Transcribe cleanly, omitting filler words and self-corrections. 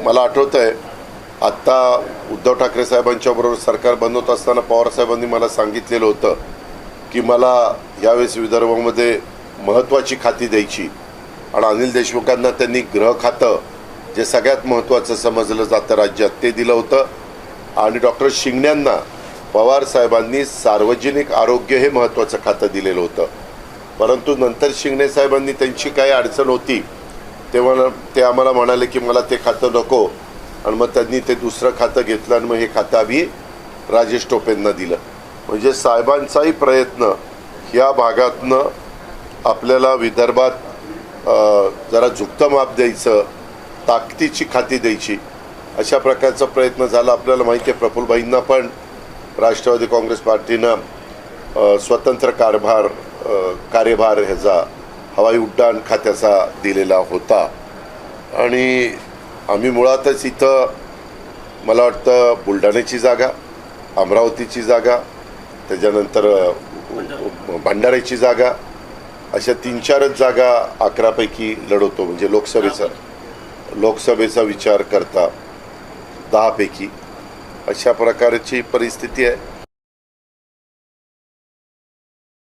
मला आठवतं आहे आत्ता उद्धव ठाकरे साहेबांच्या बरोबर सरकार बनवत असताना पवार साहेबांनी मला सांगितलेलं होतं की मला यावेळेस विदर्भामध्ये महत्त्वाची खाती द्यायची आणि अनिल देशमुखांना त्यांनी गृह खातं जे सगळ्यात महत्त्वाचं समजलं जातं राज्यात ते दिलं होतं आणि डॉक्टर शिंगण्यांना पवार साहेबांनी सार्वजनिक आरोग्य हे महत्त्वाचं खातं दिलेलं होतं. परंतु नंतर शिंगणे साहेबांनी त्यांची काही अडचण होती तेव्हा ते आम्हाला म्हणाले की मला ते खातं नको आणि मग त्यांनी ते दुसरं खातं घेतलं आणि मग हे खातं आम्ही राजेश टोपेंना दिलं. म्हणजे साहेबांचाही प्रयत्न या भागातनं आपल्याला विदर्भात जरा झुकतं माप द्यायचं, ताकदीची खाती द्यायची अशा प्रकारचा प्रयत्न झाला. आपल्याला माहिती आहे प्रफुल्लभाईंना पण राष्ट्रवादी काँग्रेस पार्टीनं स्वतंत्र कार्यभार ह्याचा हवाई उड्डाण खात्याचा दिलेला होता आणि आम्ही मुळातच इथं मला वाटतं बुलढाण्याची जागा, अमरावतीची जागा, त्याच्यानंतर भंडाऱ्याची जागा अशा 3-4च जागा 11पैकी लढवतो. म्हणजे लोकसभेचा विचार करता 10पैकी अशा प्रकारची परिस्थिती आहे.